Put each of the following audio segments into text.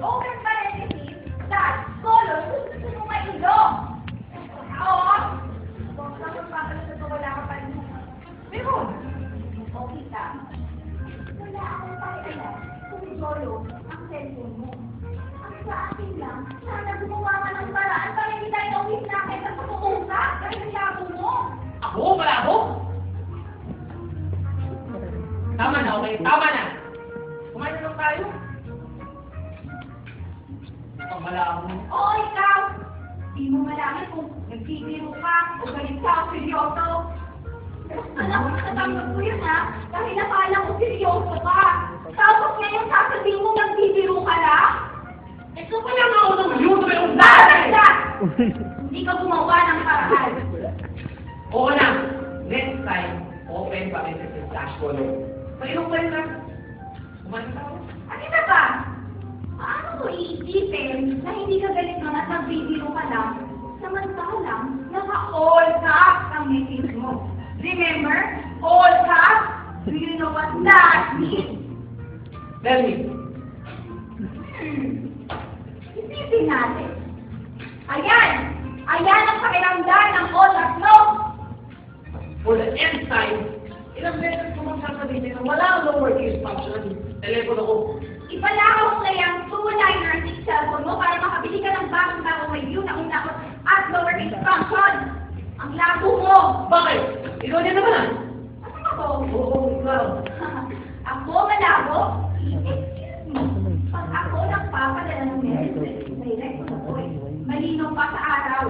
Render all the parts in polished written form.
open parentheses, that color, gusto mo mailog. Oo. Huwag ka magpapalit ito, wala ka pa rin. Meron. O, kita. Wala akong pakialam kung solo ang cellphone mo. Ang sa akin lang, sana gumawa ka ng paraan para hindi tayo nauwis natin sa pag-uusap dahil ang labo mo. Ako? Malabo? Tama na, okay? Tama na! Kumain na lang tayo. Ang malabo. Oo, ikaw. Di mo malaman kung nagbibiro ka o galit ka o seryoso. Alam mo, natatanggap ko yun ha, dahil nakala ko seryoso ka. Tapos ngayon sasabihin mo nagbibiro ka lang? Ikaw pa lang ako ng yun sa mayroong Basta! Hindi ka gumawa ng paraan. Oo na. Next time, open parenthesis slash color. Painom pa rin na. Kumain na tayo. At isa pa, paano mo iisipin na hindi ka galit naman at nagbibiro ka lang samantalang naka-all caps ang message mo? Remember? All caps? Do you know what that means? Tell me. Isipin natin. Ayan! Ayan ang pakiramdam ng all caps, no? For the end time, ilang beses ko magsasabihin na wala ang lowercase function ng telepono ko. Ipalakaw mo na yung two-liner sa cellphone mo para makabili ka ng bagong review na una at lowercase function. Ang labo mo! Bakit? Ikaw din naman ah. Ano ako? Oo, ikaw. Ako malabo? Excuse me. Pag ako nagpapadala ng message, direct sa voice, malinaw pa sa araw.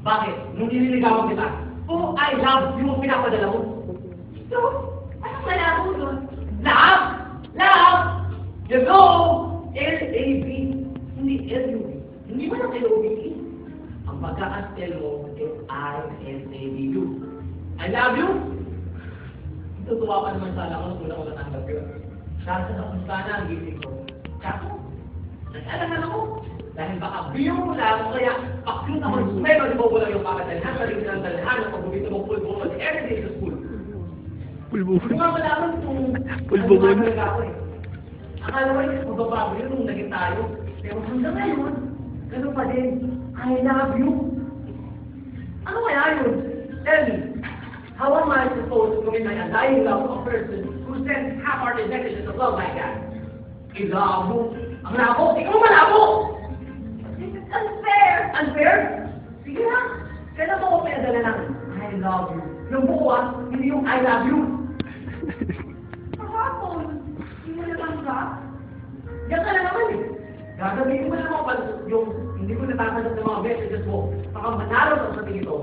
Bakit? Nung nililigawan kita, oh, I love you ang pinapadala mo. So, anong malabo doon? Love! Love! You know, L-A-V, hindi L-U-V. Hindi mo lang L-O-V-E. Ang pagkakastel mo is I-L-A-V-U. I love you! Tutuwa ka naman sana ako nung una ko natanggap yun. Kasi na kung sana ang gising ko. Kaso, nag-alaman ako. Dahil baka biyo mo lang, kaya pakit ako ng smell, di ba wala yung kakadalhan, maling ng dalhan, ang pagbubito mo pulburon every day sa school. Pulburon. Kung nga malaman kung Pulburon. ano talaga ako eh. Akala ko yung magbabago yun nung naging tayo. Pero hanggang ngayon, ganun pa din. I love you. Ano kaya yun? Tell me, how am I supposed to commit my undying love to a person who sends half-hearted messages of love like that? Ilabo. Ang labo. Ikaw malabo! This is unfair! Unfair? Sige na. Kailan mo ko pinadala ng I love you? Yung buo hindi yung I love you. Kahapon, hindi mo natanggap? Yan ka na naman eh. Gagamitin mo na naman yung hindi ko natatanggap ng mga messages mo. Baka manalo ka sa tingin ito.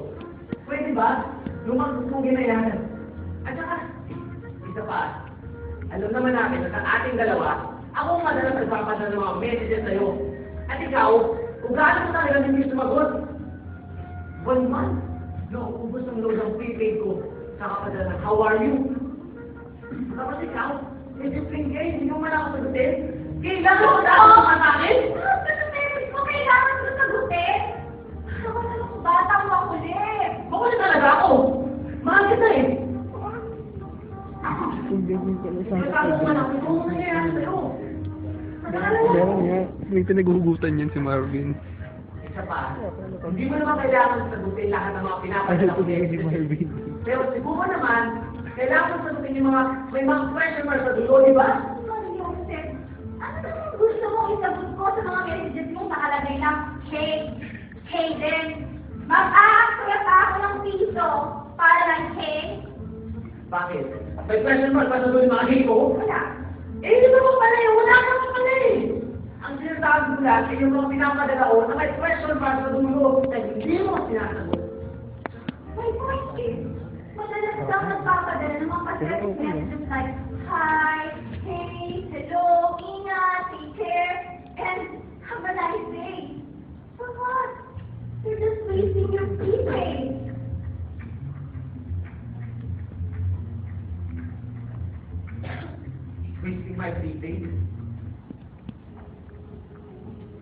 Pwede ba? Yung mga gusto mong ginayanan. At saka, isa pa, alam naman natin na sa ating dalawa, ako ang madalas nagpapadala ng mga messages sa'yo. At ikaw, kung gaano mo talaga hindi sumagot, 1 month, nauubos ang load ng prepaid ko sa kapadala ng how are you? Tapos ikaw, discipline kayo, hindi mo man ako sagutin. Kailangan ko na ako matakin? Pero message mo, kailangan ko sagutin. Ako na lang batang makulit. Makulit talaga ako. Mahal kita eh. Kung ganyan ka na sa Nagkakaroon ka na, kung ano nangyayari sa'yo. Kaya nga, may pinaghuhugutan yan si Marvin. Isa pa, hindi mo naman kailangan sagutin lahat ng mga pinapadala Ayaw ko ko na si Marvin. Pero siguro naman, kailangan mo sagutin yung mga, may mga question marks sa dulo, di ba? Joseph, ano naman gusto mong isagot ko sa mga messages mong nakalagay lang, hey, Hayden, mag-a-accept ako ng piso para lang hey? Bakit? May question mark pa sa dulo yung mga hate ko? Wala. Eh, di ba mo pala eh? Wala ka naman pala eh. Ang sinasabi ko lang, ay yung mga pinapadala ko na may question mark sa dulo na hindi mo sinasagot. My point is, madalas daw nagpapadala ng mga pathetic messages like, hi, hey, hello, ingat, take care, and have a nice day. For what? You're just wasting your prepaid. Wasting my prepaid.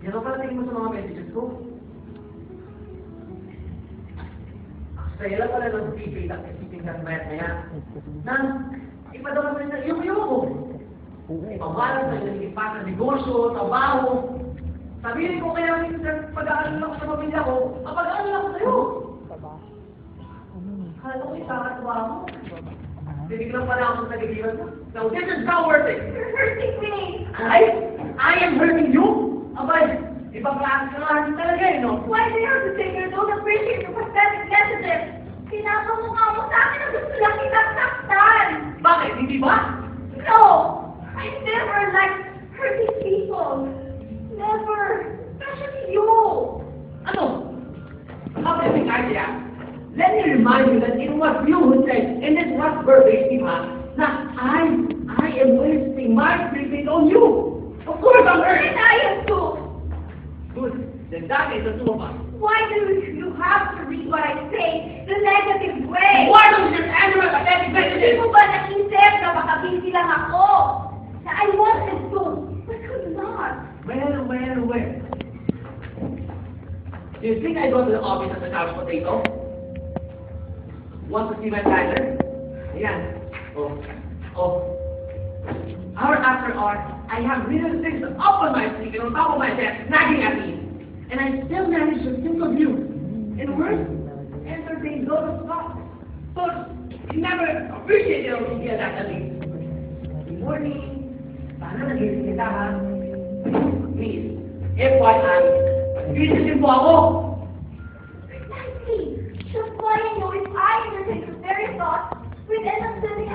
Yan ang pala tingin mo sa mga messages ko. Sa'yo lang pala ng prepaid at isipin ka mayat na yan. Na, ipadala mo rin sa iyo ko. Pamalan sa iyo, ipa sa negosyo, trabaho. Sabihin ko kaya minsan pag-aaral ako sa pamilya ko, kapag-aaral ako sa'yo. Kala ko ikakatuwa mo. Tinignan pa na ako sa nagigilan mo. Now this is not worth it. You're hurting me. I am hurting you? Abay, ibang klase ka nga talaga eh, no? Why do you have to take your don't appreciate your pathetic messages? Pinapamukha mo sa akin na gusto lang kitang saktan. Bakit? Hindi ba? No! I never liked hurting people. Never. Especially you. Ano? How can I think idea? Let me remind you that it was you who said in this last birthday, Tima, that I am wasting my treatment on you. Of course I'm hurt. And I am too. Good. Then that is the two of us. Why do you have to read what I say the negative way? Why don't you just answer my pathetic Hindi messages? mo ba naisip na baka busy lang ako? Na I wanted to, but could not. Well. Do you think I go to the office as a couch potato? Want to see my planner? Ayan. Oh. Hour after hour, I have little things up on my sleeve and on top of my desk, nagging at me. And I still manage to think of you. And worse, entertain those thoughts. So, you never appreciate your idea that at least. Good morning. Sana nagising kita, ha? Please, FYI, visitin po ako. Precisely. Just why I know if I entertain the very thought, we'd end up sending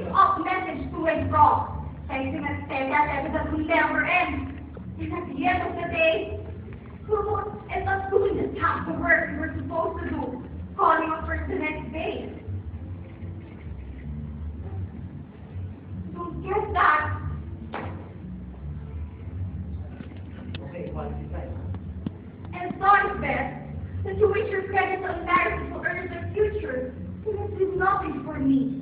off message to and fro. Texting and send that that will never end. And at the end of the day, we won't end up doing the task of work we were supposed to do, calling up for the next day. Don't get that. Okay, what is it? And thought it best that you wish your credits on marriage to earn their future, because it's nothing for me.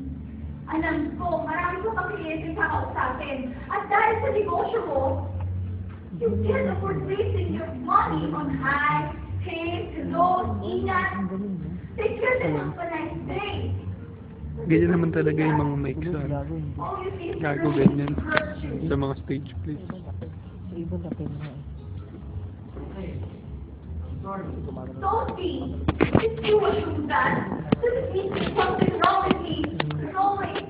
Alam ko, marami ko pang kliyente kakausapin. At dahil sa negosyo mo, you can't afford wasting your money on high, pay, clothes, ingat. Take care of a nice day. Ganyan naman talaga yung mga mic sa All you see is gago the ganyan virtue. sa mga stage plays. Sophie, if you assume that, does it mean there's something wrong with me? As always,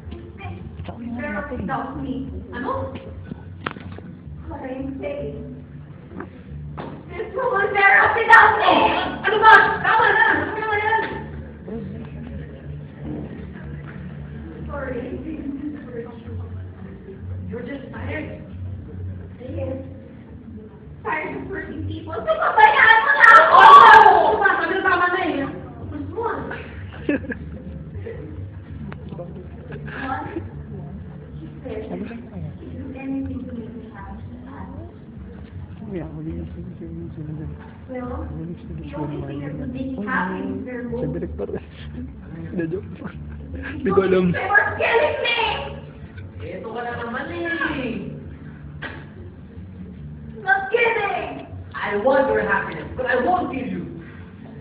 you better without me. Ano? What are you saying? There's someone better without me! Ano ba? Tama na! Ano naman yan? Sorry. You're just tired. Yes. Tired of hurting people. So, pabayaan mo na ako! Oh! Sabi na tama na eh. Gusto mo. What? She said, do anything to make me happy. Well, the only thing that would make me happy is their Sa love. director. Na-joke. Hindi ko alam. They were killing me! Ito ka na naman eh. Not kidding! I want your happiness, but I won't give you.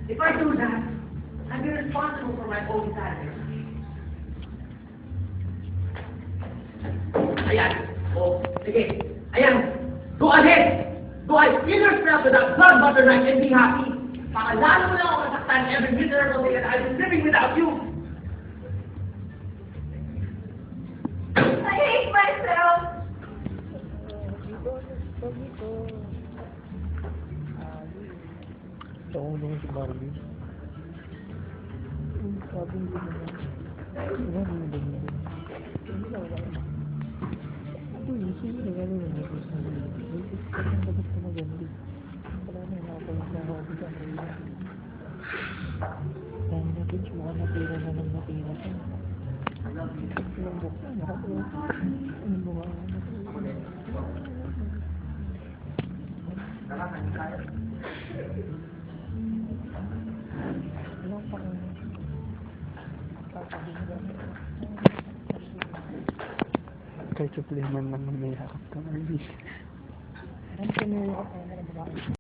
If I do that, I'll be responsible for my own sadness. Ayan. Oh, sige. Ayan. Go ahead. Go ahead. Fill yourself with that blood butter knife and be happy. Baka lalo mo lang ako masaktan every miserable day that I've been living without you. I hate myself! Nakulong si Barbie. Sabi mo naman. Wala mo yung ganyan. Hindi na wala. Uy, sige na gano'n yung mga gusto mo. Dapat ka maganda. Wala na yung nakapagod na ako sa kanila. Dahil natin siya mukhang natira na ng natira siya. Ilang buka na nakapagod. Anong buka na natira? Kahit sa play man lang may harap ka, Marvin. Ano ka na yung